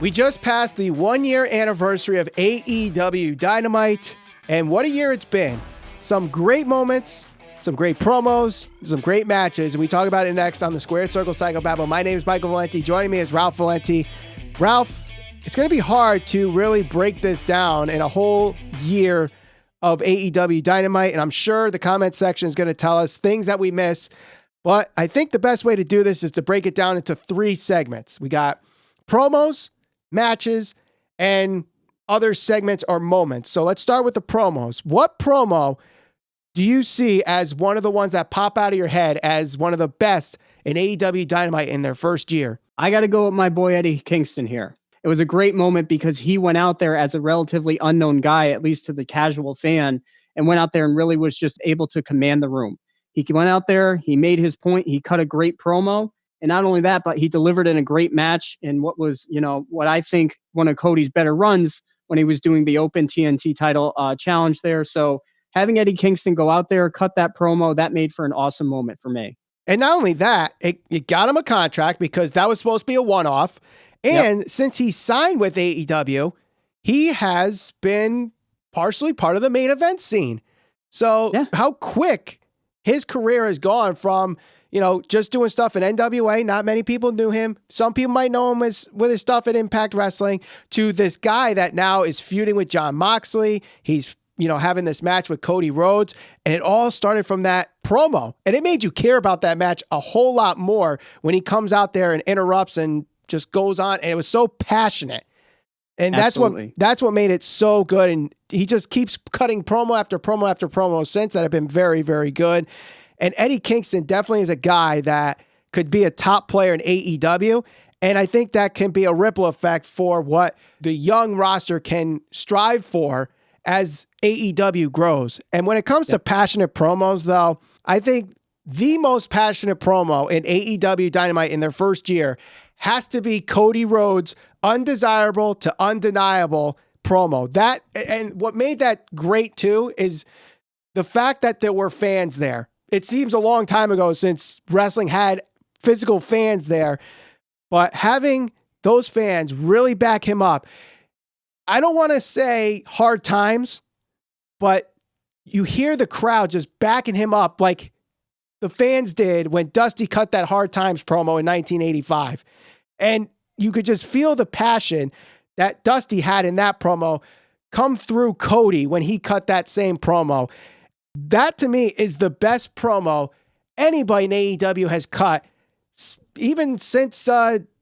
We just passed the 1-year anniversary of AEW Dynamite, and what a year it's been. Some great moments, some great promos, some great matches, and we talk about it next on the Squared Circle Psychobabble. My name is Michael Valenti. Joining me is Ralph Valenti. Ralph, it's going to be hard to really break this down in a whole year of AEW Dynamite, and I'm sure the comment section is going to tell us things that we miss, but I think the best way to do this is to break it down into 3 segments. We got promos, matches, and other segments or moments. So let's start with the promos. What promo do you see as one of the ones that pop out of your head as one of the best in AEW Dynamite in their first year? I got to go with my boy Eddie Kingston here. It was a great moment because he went out there as a relatively unknown guy, at least to the casual fan, and went out there and really was just able to command the room. He went out there, he made his point, he cut a great promo. And not only that, but he delivered in a great match in what was, what I think one of Cody's better runs when he was doing the Open TNT title challenge there. So having Eddie Kingston go out there, cut that promo, that made for an awesome moment for me. And not only that, it got him a contract because that was supposed to be a one-off. And Since he signed with AEW, he has been partially part of the main event scene. So how quick his career has gone from just doing stuff in NWA. Not many people knew him. Some people might know him with his stuff at Impact Wrestling, to this guy that now is feuding with Jon Moxley. He's, having this match with Cody Rhodes, and it all started from that promo. And it made you care about that match a whole lot more when he comes out there and interrupts and just goes on. And it was so passionate. And that's what made it so good. And he just keeps cutting promo after promo after promo since that have been very, very good. And Eddie Kingston definitely is a guy that could be a top player in AEW. And I think that can be a ripple effect for what the young roster can strive for as AEW grows. And when it comes to passionate promos, though, I think the most passionate promo in AEW Dynamite in their first year has to be Cody Rhodes' Undesirable to Undeniable promo. That, and what made that great too is the fact that there were fans there. It seems a long time ago since wrestling had physical fans there, but having those fans really back him up, I don't want to say hard times, but you hear the crowd just backing him up like the fans did when Dusty cut that Hard Times promo in 1985. And you could just feel the passion that Dusty had in that promo come through Cody when he cut that same promo. That to me is the best promo anybody in AEW has cut, even since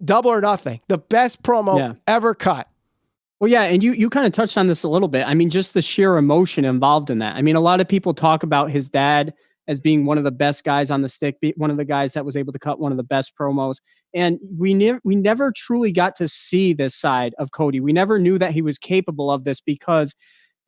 Double or Nothing. The best promo ever cut. Well, yeah, and you kind of touched on this a little bit. I mean, just the sheer emotion involved in that. I mean, a lot of people talk about his dad as being one of the best guys on the stick, one of the guys that was able to cut one of the best promos. And we never truly got to see this side of Cody. We never knew that he was capable of this because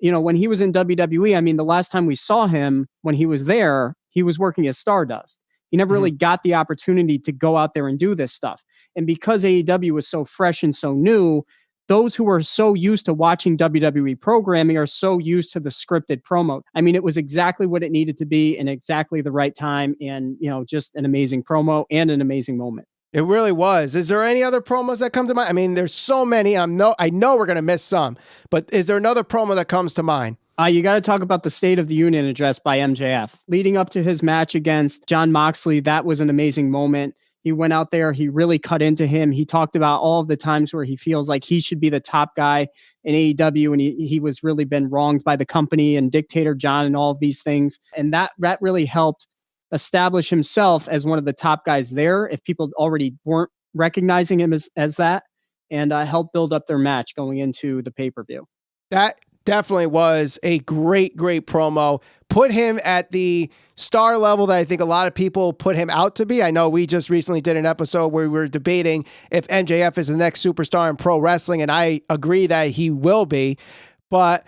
when he was in WWE, I mean, the last time we saw him when he was there, he was working as Stardust. He never really got the opportunity to go out there and do this stuff. And because AEW was so fresh and so new, those who are so used to watching WWE programming are so used to the scripted promo. I mean, it was exactly what it needed to be in exactly the right time. And, just an amazing promo and an amazing moment. It really was. Is there any other promos that come to mind? I mean, there's so many. I know we're going to miss some, but is there another promo that comes to mind? You got to talk about the State of the Union address by MJF. Leading up to his match against Jon Moxley, that was an amazing moment. He went out there, he really cut into him. He talked about all of the times where he feels like he should be the top guy in AEW, and he was really been wronged by the company and Dictator John and all of these things. And that really helped establish himself as one of the top guys there, if people already weren't recognizing him as that, and helped build up their match going into the pay-per-view. That definitely was a great promo. Put him at the star level that I think a lot of people put him out to be. I know we just recently did an episode where we were debating if MJF is the next superstar in pro wrestling, and I agree that he will be. But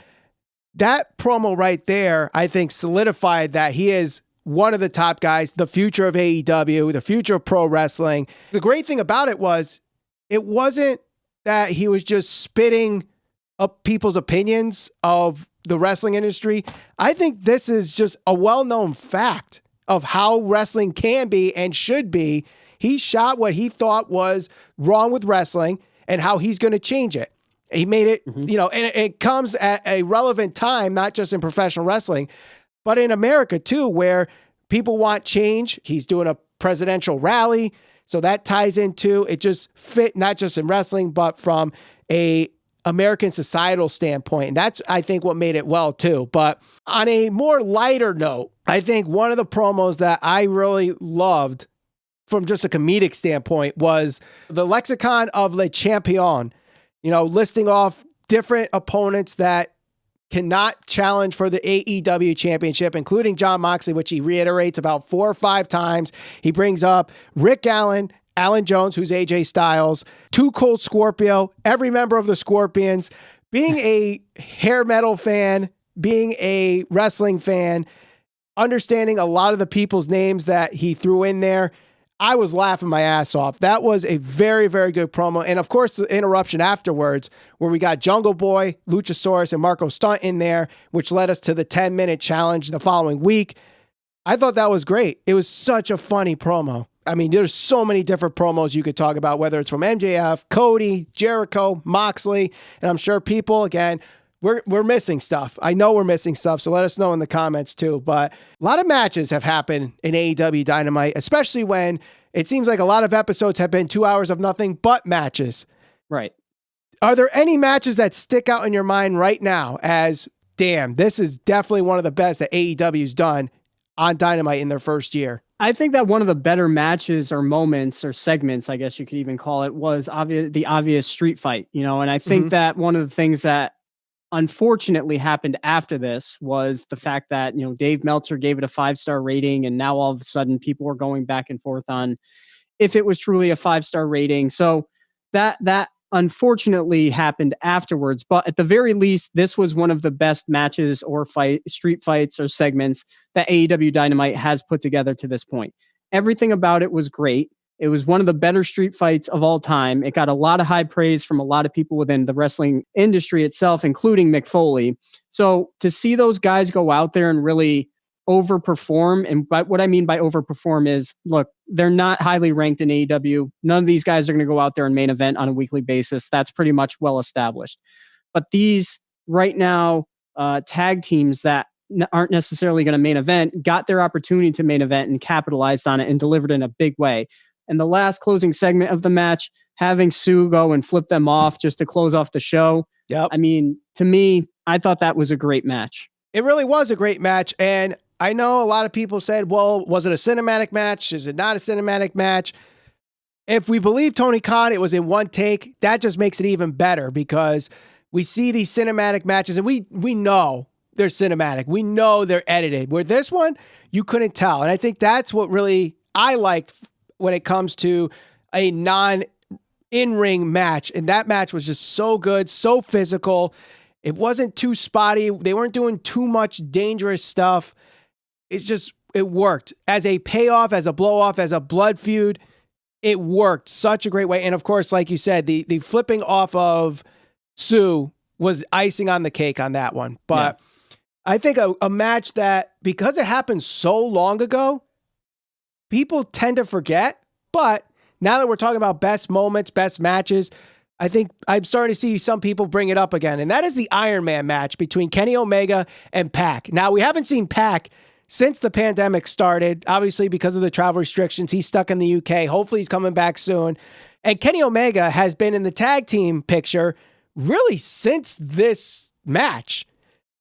that promo right there, I think, solidified that he is one of the top guys, the future of AEW, the future of pro wrestling. The great thing about it wasn't that he was just spitting up people's opinions of the wrestling industry. I think this is just a well-known fact of how wrestling can be and should be. He shot what he thought was wrong with wrestling, and how he's going to change it. He made it, you know, and it comes at a relevant time, not just in professional wrestling, but in America too, where people want change. He's doing a presidential rally. So that ties into, it just fit not just in wrestling, but from a American societal standpoint. And that's, I think, what made it well too. But on a more lighter note, I think one of the promos that I really loved from just a comedic standpoint was the Lexicon of Le Champion, you know, listing off different opponents that cannot challenge for the AEW championship, including Jon Moxley, which he reiterates about 4 or 5 times. He brings up Rick Allen, Alan Jones, who's AJ Styles, Too Cold Scorpio, every member of the Scorpions. Being a hair metal fan, being a wrestling fan, understanding a lot of the people's names that he threw in there, I was laughing my ass off. That was a very, very good promo. And of course, the interruption afterwards, where we got Jungle Boy, Luchasaurus, and Marco Stunt in there, which led us to the 10-minute challenge the following week. I thought that was great. It was such a funny promo. I mean, there's so many different promos you could talk about, whether it's from MJF, Cody, Jericho, Moxley, and I'm sure people, again, we're missing stuff. I know we're missing stuff, so let us know in the comments too. But a lot of matches have happened in AEW Dynamite, especially when it seems like a lot of episodes have been 2 hours of nothing but matches. Right. Are there any matches that stick out in your mind right now as, damn, this is definitely one of the best that AEW's done on Dynamite in their first year? I think that one of the better matches or moments or segments, I guess you could even call it, was the obvious street fight, you know, and I think that one of the things that unfortunately happened after this was the fact that, you know, Dave Meltzer gave it a 5-star rating, and now all of a sudden people were going back and forth on if it was truly a 5-star rating. So that unfortunately happened afterwards, but at the very least, this was one of the best matches or street fights or segments that AEW Dynamite has put together to this point. Everything about it was great. It was one of the better street fights of all time. It got a lot of high praise from a lot of people within the wrestling industry itself, including Mick Foley. So to see those guys go out there and really overperform, and what I mean by overperform is, look, they're not highly ranked in AEW. None of these guys are going to go out there and main event on a weekly basis. That's pretty much well established. But these right now tag teams that aren't necessarily going to main event got their opportunity to main event and capitalized on it and delivered in a big way. And the last closing segment of the match, having Sue go and flip them off just to close off the show. Yep. I mean, to me, I thought that was a great match. It really was a great match. And I know a lot of people said, well, was it a cinematic match? Is it not a cinematic match? If we believe Tony Khan, it was in one take, that just makes it even better, because we see these cinematic matches and we know they're cinematic. We know they're edited. Where this one, you couldn't tell. And I think that's what really I liked when it comes to a non-in-ring match. And that match was just so good, so physical. It wasn't too spotty. They weren't doing too much dangerous stuff. It worked. As a payoff, as a blow-off, as a blood feud, it worked such a great way. And of course, like you said, the flipping off of Sue was icing on the cake on that one. But yeah. I think a match that, because it happened so long ago, people tend to forget. But now that we're talking about best moments, best matches, I think I'm starting to see some people bring it up again. And that is the Iron Man match between Kenny Omega and Pac. Now, we haven't seen Pac since the pandemic started, obviously because of the travel restrictions. He's stuck in the UK. Hopefully he's coming back soon. And Kenny Omega has been in the tag team picture really since this match.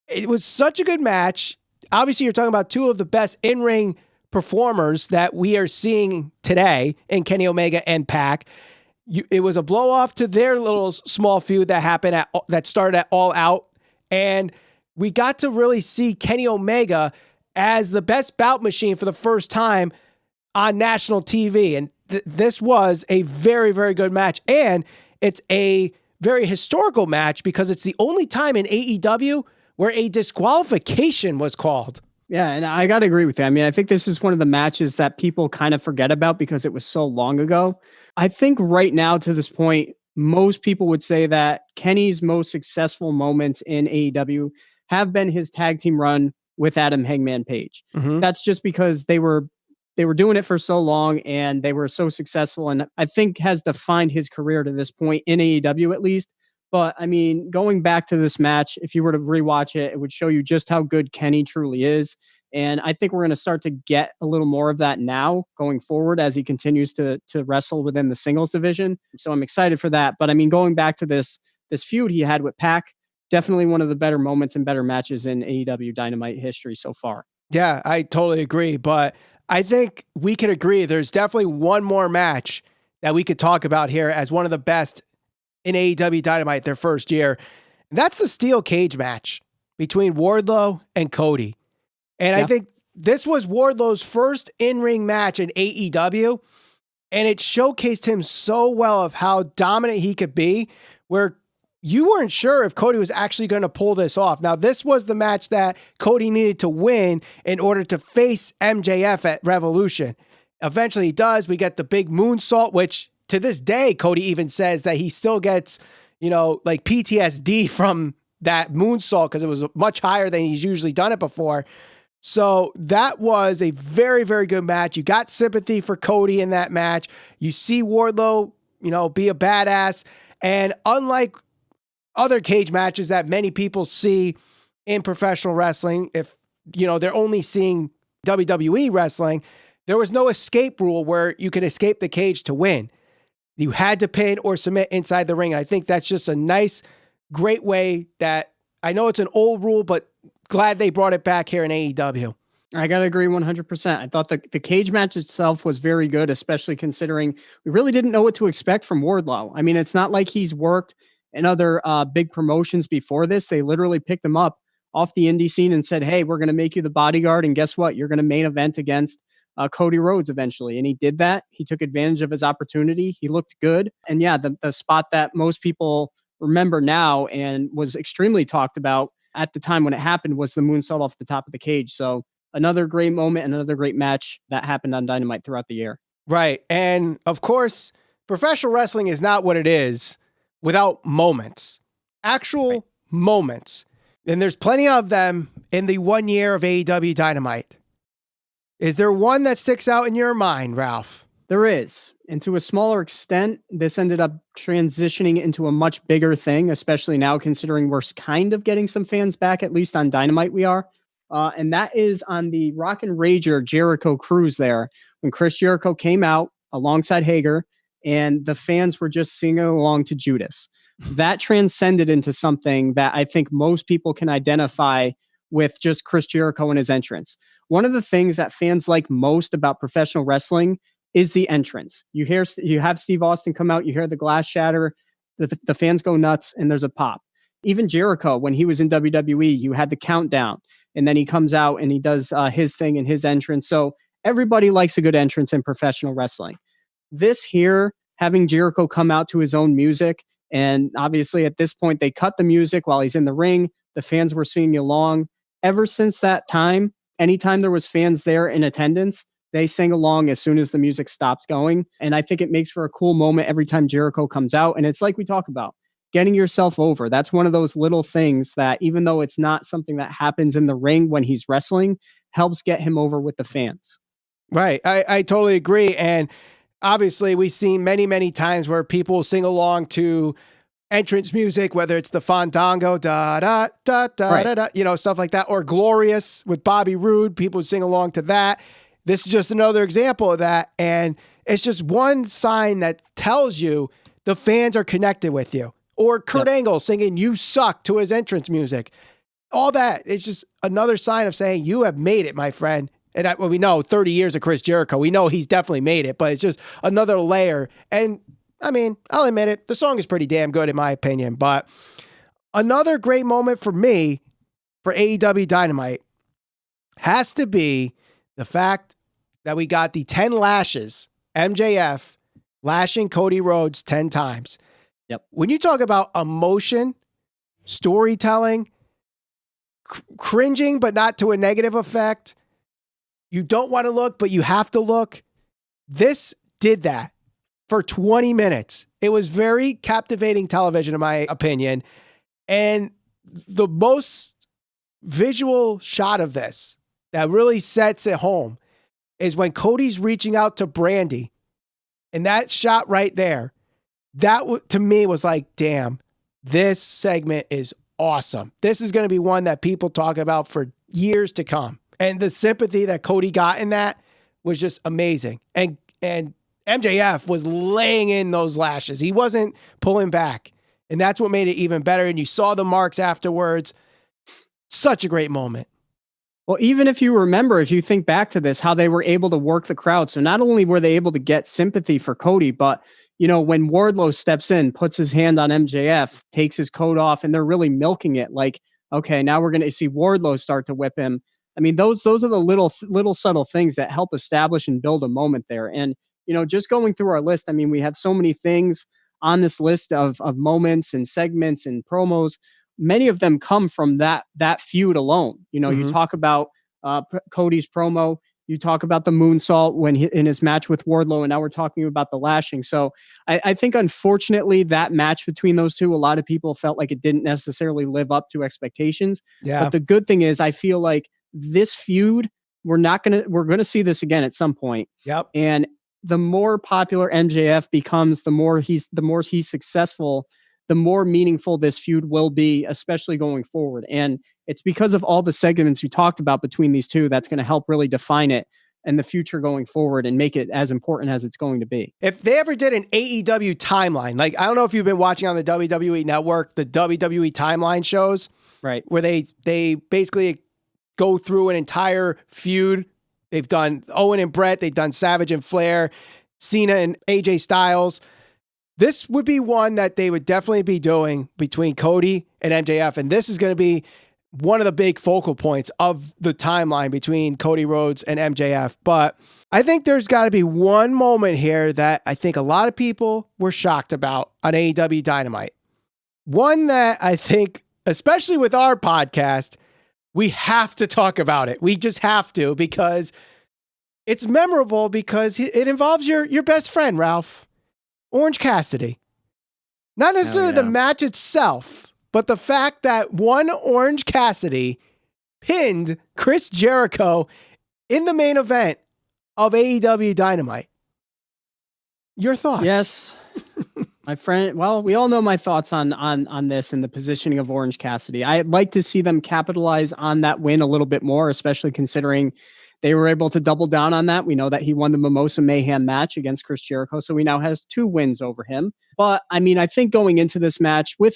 It was such a good match. Obviously, you're talking about two of the best in-ring performers that we are seeing today in Kenny Omega and Pac. It was a blow-off to their little small feud that happened that started at All Out. And we got to really see Kenny Omega as the best bout machine for the first time on national TV. And this was a very, very good match. And it's a very historical match because it's the only time in AEW where a disqualification was called. Yeah, and I got to agree with you. I mean, I think this is one of the matches that people kind of forget about because it was so long ago. I think right now, to this point, most people would say that Kenny's most successful moments in AEW have been his tag team run with Adam Hangman Page. Mm-hmm. That's just because they were they were doing it for so long and they were so successful, and I think has defined his career to this point in AEW at least. But I mean, going back to this match, if you were to rewatch it, it would show you just how good Kenny truly is. And I think we're going to start to get a little more of that now going forward as he continues to wrestle within the singles division. So I'm excited for that. But I mean, going back to this feud he had with Pac, definitely one of the better moments and better matches in AEW Dynamite history so far. Yeah, I totally agree. But I think we can agree there's definitely one more match that we could talk about here as one of the best in AEW Dynamite their first year. That's the steel cage match between Wardlow and Cody. And I think this was Wardlow's first in-ring match in AEW, and it showcased him so well of how dominant he could be, where you weren't sure if Cody was actually going to pull this off. Now, this was the match that Cody needed to win in order to face MJF at Revolution. Eventually he does. We get the big moonsault, which to this day, Cody even says that he still gets, like PTSD from that moonsault because it was much higher than he's usually done it before. So that was a very, very good match. You got sympathy for Cody in that match. You see Wardlow, be a badass. And unlike other cage matches that many people see in professional wrestling, if, they're only seeing WWE wrestling, there was no escape rule where you could escape the cage to win. You had to pin or submit inside the ring. I think that's just a nice, great way that I know it's an old rule, but glad they brought it back here in AEW. I got to agree 100%. I thought the cage match itself was very good, especially considering we really didn't know what to expect from Wardlow. I mean, it's not like he's worked in other big promotions before this. They literally picked him up off the indie scene and said, hey, we're going to make you the bodyguard. And guess what? You're going to main event against Cody Rhodes eventually. And he did that. He took advantage of his opportunity. He looked good. And yeah, the spot that most people remember now and was extremely talked about at the time when it happened was the moonsault off the top of the cage. So another great moment, another great match that happened on Dynamite throughout the year. Right. And of course, professional wrestling is not what it is without moments, actual moments. And there's plenty of them in the 1 year of AEW Dynamite. Is there one that sticks out in your mind, Ralph? There is. And to a smaller extent, this ended up transitioning into a much bigger thing, especially now considering we're kind of getting some fans back, at least on Dynamite we are. And that is on the Rock and Rager Jericho cruise there, when Chris Jericho came out alongside Hager and the fans were just singing along to Judas. That transcended into something that I think most people can identify with just Chris Jericho and his entrance. One of the things that fans like most about professional wrestling is the entrance. You have Steve Austin come out, you hear the glass shatter, the fans go nuts, and there's a pop. Even Jericho, when he was in WWE, you had the countdown, and then he comes out and he does his thing in his entrance. So everybody likes a good entrance in professional wrestling. This here, having Jericho come out to his own music, and obviously at this point they cut the music while he's in the ring. The fans were singing along. Ever since that time, anytime there was fans there in attendance, they sang along as soon as the music stopped going. And I think it makes for a cool moment every time Jericho comes out. And it's like we talk about, getting yourself over. That's one of those little things that, even though it's not something that happens in the ring when he's wrestling, helps get him over with the fans. Right. I totally agree. And obviously we've seen many, many times where people sing along to entrance music, whether it's the Fandango, da da da da Right. da da, stuff like that, or Glorious with Bobby Roode. People would sing along to that. This is just another example of that. And it's just one sign that tells you the fans are connected with you. Or Kurt Angle singing "You Suck" to his entrance music. All that. It's just another sign of saying you have made it, my friend. And we know 30 years of Chris Jericho, we know he's definitely made it, but it's just another layer. And I mean, I'll admit it, the song is pretty damn good in my opinion. But another great moment for me for AEW Dynamite has to be the fact that we got the 10 lashes, MJF lashing Cody Rhodes 10 times. Yep. When you talk about emotion, storytelling, cringing, but not to a negative effect, you don't want to look, but you have to look. This did that for 20 minutes. It was very captivating television, in my opinion. And the most visual shot of this that really sets it home is when Cody's reaching out to Brandy. And that shot right there, to me was like, damn, this segment is awesome. This is going to be one that people talk about for years to come. And the sympathy that Cody got in that was just amazing. And MJF was laying in those lashes. He wasn't pulling back. And that's what made it even better. And you saw the marks afterwards. Such a great moment. Well, even if you remember, if you think back to this, how they were able to work the crowd. So not only were they able to get sympathy for Cody, but when Wardlow steps in, puts his hand on MJF, takes his coat off, and they're really milking it. Like, okay, now we're going to see Wardlow start to whip him. I mean, those are the little subtle things that help establish and build a moment there. And, just going through our list, I mean, we have so many things on this list of moments and segments and promos. Many of them come from that feud alone. You talk about Cody's promo, you talk about the moonsault when in his match with Wardlow, and now we're talking about the lashing. So I think, unfortunately, that match between those two, a lot of people felt like it didn't necessarily live up to expectations. Yeah. But the good thing is, I feel like this feud, we're going to see this again at some point. Yep. And the more popular MJF becomes, the more he's successful, the more meaningful this feud will be, especially going forward. And it's because of all the segments you talked about between these two that's going to help really define it in the future going forward and make it as important as it's going to be. If they ever did an AEW timeline, like, I don't know if you've been watching on the WWE Network, the WWE timeline shows, right, where they basically go through an entire feud. They've done Owen and Brett. They've done Savage and Flair, Cena and AJ Styles. This would be one that they would definitely be doing between Cody and MJF. And this is going to be one of the big focal points of the timeline between Cody Rhodes and MJF. But I think there's got to be one moment here that I think a lot of people were shocked about on AEW Dynamite. One that I think, especially with our podcast, we have to talk about it. We just have to, because it's memorable, because it involves your best friend, Ralph. Orange Cassidy. Not necessarily the match itself, but the fact that one Orange Cassidy pinned Chris Jericho in the main event of AEW Dynamite. Your thoughts? Yes. My friend, well, we all know my thoughts on this and the positioning of Orange Cassidy. I'd like to see them capitalize on that win a little bit more, especially considering they were able to double down on that. We know that he won the Mimosa Mayhem match against Chris Jericho, so he now has 2 wins over him. But I mean, I think going into this match with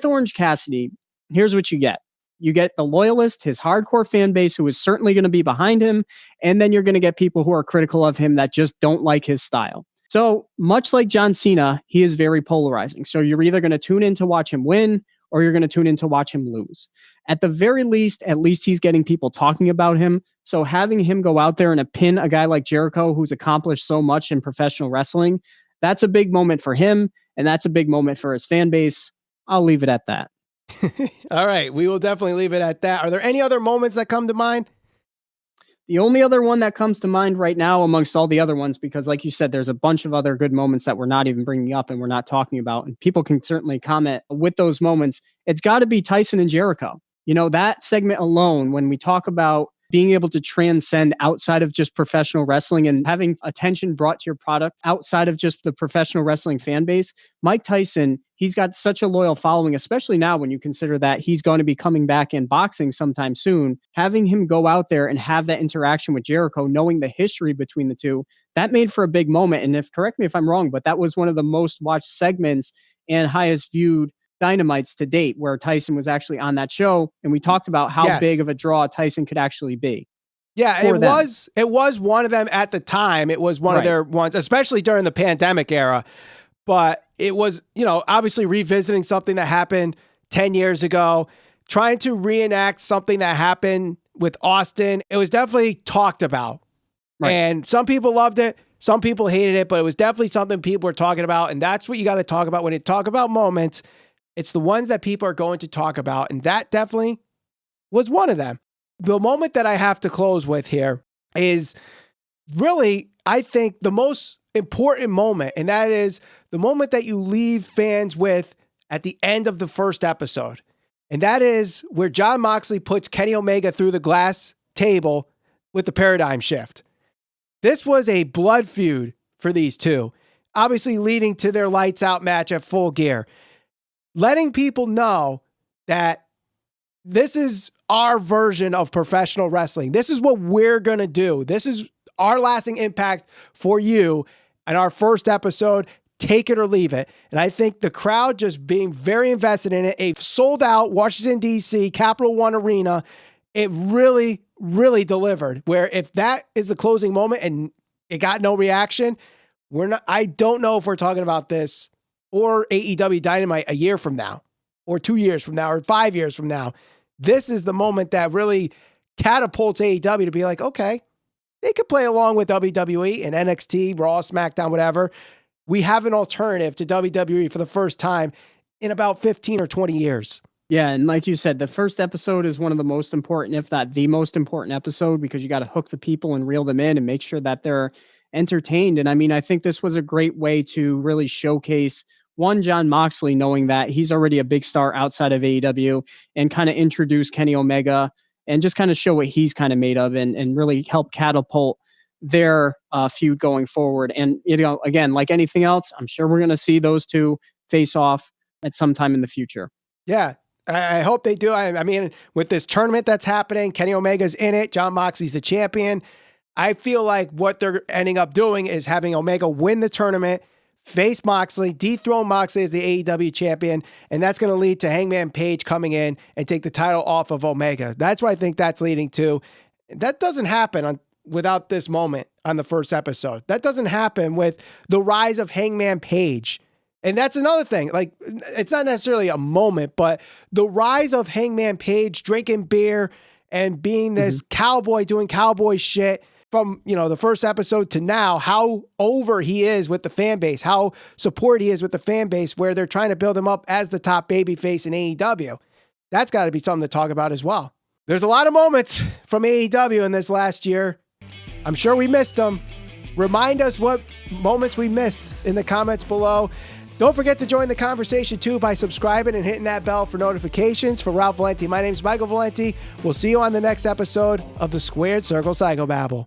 Orange Cassidy, here's what you get. You get the loyalist, his hardcore fan base, who is certainly going to be behind him, and then you're going to get people who are critical of him that just don't like his style. So much like John Cena, he is very polarizing. So you're either going to tune in to watch him win, or you're going to tune in to watch him lose. At the very least, at least he's getting people talking about him. So having him go out there and pin a guy like Jericho, who's accomplished so much in professional wrestling, that's a big moment for him, and that's a big moment for his fan base. I'll leave it at that. All right, we will definitely leave it at that. Are there any other moments that come to mind? The only other one that comes to mind right now amongst all the other ones, because like you said, there's a bunch of other good moments that we're not even bringing up and we're not talking about, and people can certainly comment with those moments. It's got to be Tyson and Jericho. That segment alone, when we talk about being able to transcend outside of just professional wrestling and having attention brought to your product outside of just the professional wrestling fan base, Mike Tyson, he's got such a loyal following, especially now when you consider that he's going to be coming back in boxing sometime soon. Having him go out there and have that interaction with Jericho, knowing the history between the two, that made for a big moment. And correct me if I'm wrong, but that was one of the most watched segments and highest viewed Dynamites to date, where Tyson was actually on that show, and we talked about how big of a draw Tyson could actually be. Yeah, it was one of them at the time. It was one of their ones, especially during the pandemic era. But it was, obviously revisiting something that happened 10 years ago, trying to reenact something that happened with Austin. It was definitely talked about. Right. And some people loved it. Some people hated it, but it was definitely something people were talking about. And that's what you got to talk about when you talk about moments. It's the ones that people are going to talk about. And that definitely was one of them. The moment that I have to close with here is really, I think, the most important moment. And that is the moment that you leave fans with at the end of the first episode. And that is where Jon Moxley puts Kenny Omega through the glass table with the paradigm shift. This was a blood feud for these two, obviously leading to their lights out match at Full Gear. Letting people know that this is our version of professional wrestling. This is what we're going to do. This is our lasting impact for you in our first episode. Take it or leave it. And I think the crowd just being very invested in it, a sold out Washington, D.C. Capital One Arena, it really, really delivered. Where if that is the closing moment and it got no reaction, I don't know if we're talking about this or AEW Dynamite a year from now or 2 years from now or 5 years from now. This is the moment that really catapults AEW to be like, okay, they could play along with WWE and NXT, Raw, SmackDown, whatever. We have an alternative to WWE for the first time in about 15 or 20 years. Yeah, and like you said, the first episode is one of the most important, if not the most important episode, because you got to hook the people and reel them in and make sure that they're entertained. And I mean, I think this was a great way to really showcase John Moxley, knowing that he's already a big star outside of AEW, and kind of introduce Kenny Omega and just kind of show what he's kind of made of and really help catapult their feud going forward. And, you know, again, like anything else, I'm sure we're going to see those two face off at some time in the future. Yeah. I hope they do. I mean, with this tournament that's happening, Kenny Omega's in it. John Moxley's the champion. I feel like what they're ending up doing is having Omega win the tournament, face Moxley, dethrone Moxley as the AEW champion, and that's going to lead to Hangman Page coming in and take the title off of Omega. That's what I think that's leading to. That doesn't happen without this moment on the first episode. That doesn't happen with the rise of Hangman Page. And that's another thing. Like, it's not necessarily a moment, but the rise of Hangman Page drinking beer and being this cowboy doing cowboy shit from, you know, the first episode to now, how over he is with the fan base, how supported he is with the fan base, where they're trying to build him up as the top babyface in AEW. That's got to be something to talk about as well. There's a lot of moments from AEW in this last year. I'm sure we missed them. Remind us what moments we missed in the comments below. Don't forget to join the conversation too by subscribing and hitting that bell for notifications. For Ralph Valenti, my name's Michael Valenti. We'll see you on the next episode of the Squared Circle Psychobabble.